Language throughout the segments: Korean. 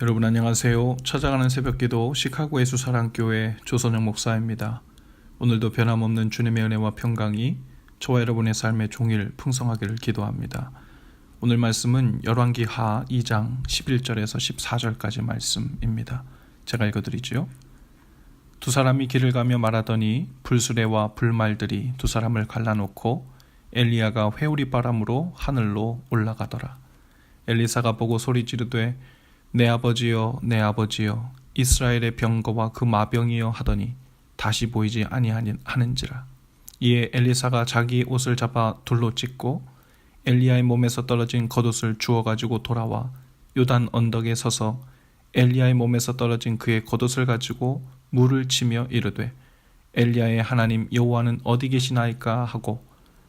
여러분 안녕하세요. 찾아가는 새벽기도 시카고 예수사랑교회 조선영 목사입니다. 오늘도 변함없는 주님의 은혜와 평강이 저와 여러분의 삶의 종일 풍성하기를 기도합니다. 오늘 말씀은 열왕기하 2장 11절에서 14절까지 말씀입니다. 제가 읽어드리죠. 두 사람이 길을 가며 말하더니 불수레와 불말들이 두 사람을 갈라놓고 엘리야가 회오리 바람으로 하늘로 올라가더라. 엘리사가 보고 소리 지르되 내 아버지여 내 아버지여 이스라엘의 병거와 그 마병이여 하더니 다시 보이지 아니하는지라. 이에 엘리사가 자기 옷을 잡아 둘로 찢고 엘리야의 몸에서 떨어진 겉옷을 주워 가지고 돌아와 요단 언덕에 서서 엘리야의 몸에서 떨어진 그의 겉옷을 가지고 물을 치며 이르되 엘리야의 하나님 여호와는 어디 계시나이까 하고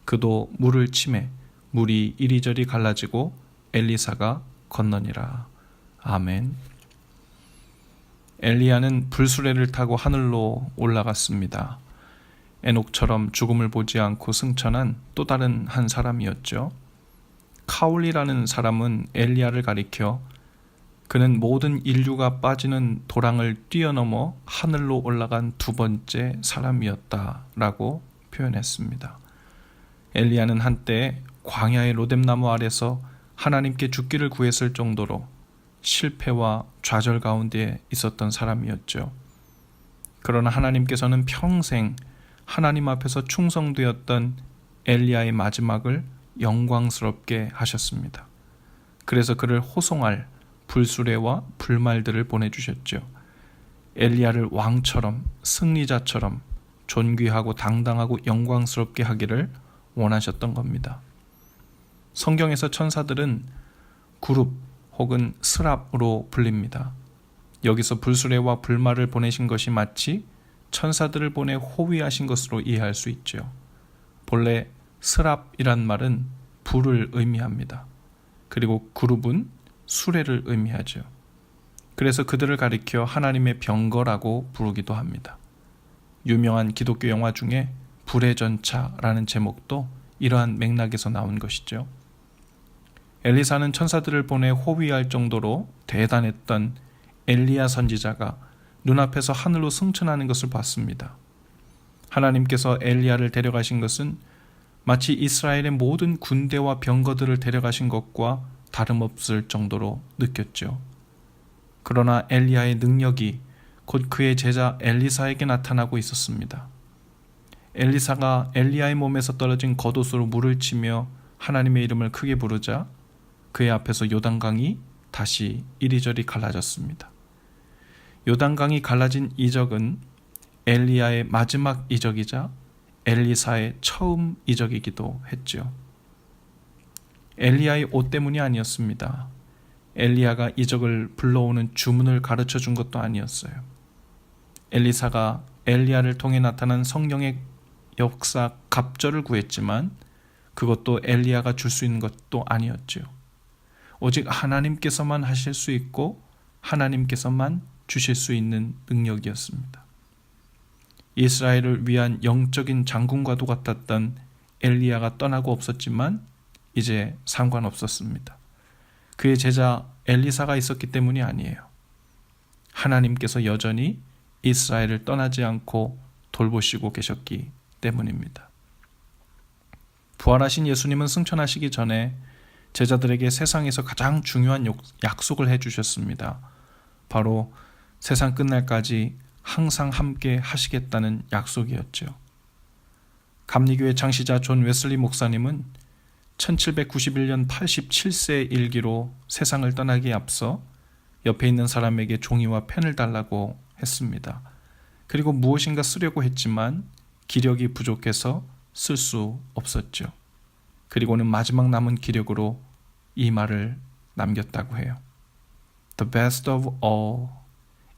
그도 물을 치매 물이 이리저리 갈라지고 엘리사가 건너니라. 아멘. 엘리야는 불수레를 타고 하늘로 올라갔습니다. 에녹처럼 죽음을 보지 않고 승천한 또 다른 한 사람이었죠. 카울이라는 사람은 엘리야를 가리켜 그는 모든 인류가 빠지는 도랑을 뛰어넘어 하늘로 올라간 두 번째 사람이었다라고 표현했습니다. 엘리야는 한때 광야의 로뎀나무 아래서 하나님께 죽기를 구했을 정도로 실패와 좌절 가운데 있었던 사람이었죠. 그러나 하나님께서는 평생 하나님 앞에서 충성되었던 엘리야의 마지막을 영광스럽게 하셨습니다. 그래서 그를 호송할 불수레와 불말들을 보내주셨죠. 엘리야를 왕처럼 승리자처럼 존귀하고 당당하고 영광스럽게 하기를 원하셨던 겁니다. 성경에서 천사들은 그룹 혹은 스랍으로 불립니다. 여기서 불수레와 불말을 보내신 것이 마치 천사들을 보내 호위하신 것으로 이해할 수 있죠. 본래 스랍이란 말은 불을 의미합니다. 그리고 그룹은 수레를 의미하죠. 그래서 그들을 가리켜 하나님의 병거라고 부르기도 합니다. 유명한 기독교 영화 중에 불의 전차라는 제목도 이러한 맥락에서 나온 것이죠. 엘리사는 천사들을 보내 호위할 정도로 대단했던 엘리야 선지자가 눈앞에서 하늘로 승천하는 것을 봤습니다. 하나님께서 엘리야를 데려가신 것은 마치 이스라엘의 모든 군대와 병거들을 데려가신 것과 다름없을 정도로 느꼈죠. 그러나 엘리야의 능력이 곧 그의 제자 엘리사에게 나타나고 있었습니다. 엘리사가 엘리야의 몸에서 떨어진 겉옷으로 물을 치며 하나님의 이름을 크게 부르자 그의 앞에서 요단강이 다시 이리저리 갈라졌습니다. 요단강이 갈라진 이적은 엘리야의 마지막 이적이자 엘리사의 처음 이적이기도 했죠. 엘리야의 옷 때문이 아니었습니다. 엘리야가 이적을 불러오는 주문을 가르쳐 준 것도 아니었어요. 엘리사가 엘리야를 통해 나타난 성령의 역사 갑절을 구했지만 그것도 엘리야가 줄 수 있는 것도 아니었죠. 오직 하나님께서만 하실 수 있고 하나님께서만 주실 수 있는 능력이었습니다. 이스라엘을 위한 영적인 장군과도 같았던 엘리야가 떠나고 없었지만 이제 상관없었습니다. 그의 제자 엘리사가 있었기 때문이 아니에요. 하나님께서 여전히 이스라엘을 떠나지 않고 돌보시고 계셨기 때문입니다. 부활하신 예수님은 승천하시기 전에 제자들에게 세상에서 가장 중요한 약속을 해주셨습니다. 바로 세상 끝날까지 항상 함께 하시겠다는 약속이었죠. 감리교회 창시자 존 웨슬리 목사님은 1791년 87세의 일기로 세상을 떠나기에 앞서 옆에 있는 사람에게 종이와 펜을 달라고 했습니다. 그리고 무엇인가 쓰려고 했지만 기력이 부족해서 쓸 수 없었죠. 그리고는 마지막 남은 기력으로 이 말을 남겼다고 해요. The best of all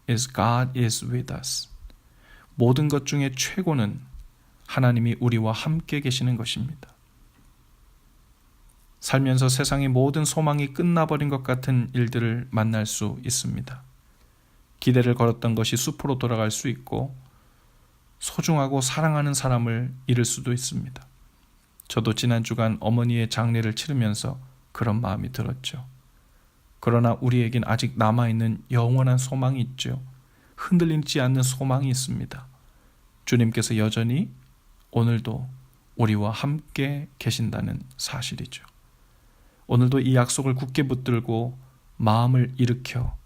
is God is with us. 모든 것 중에 최고는 하나님이 우리와 함께 계시는 것입니다. 살면서 세상의 모든 소망이 끝나버린 것 같은 일들을 만날 수 있습니다. 기대를 걸었던 것이 수포로 돌아갈 수 있고 소중하고 사랑하는 사람을 잃을 수도 있습니다. 저도 지난 주간 어머니의 장례를 치르면서 그런 마음이 들었죠. 그러나 우리에겐 아직 남아있는 영원한 소망이 있죠. 흔들리지 않는 소망이 있습니다. 주님께서 여전히 오늘도 우리와 함께 계신다는 사실이죠. 오늘도 이 약속을 굳게 붙들고 마음을 일으켜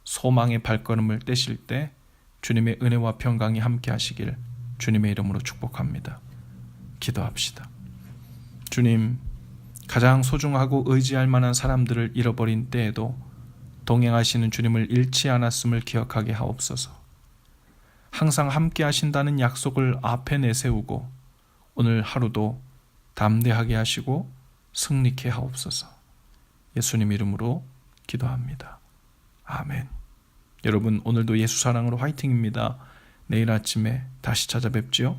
소망의 발걸음을 떼실 때 주님의 은혜와 평강이 함께 하시길 주님의 이름으로 축복합니다. 기도합시다. 주님, 가장 소중하고 의지할 만한 사람들을 잃어버린 때에도 동행하시는 주님을 잃지 않았음을 기억하게 하옵소서. 항상 함께 하신다는 약속을 앞에 내세우고 오늘 하루도 담대하게 하시고 승리케 하옵소서. 예수님 이름으로 기도합니다. 아멘. 여러분, 오늘도 예수 사랑으로 화이팅입니다. 내일 아침에 다시 찾아뵙지요.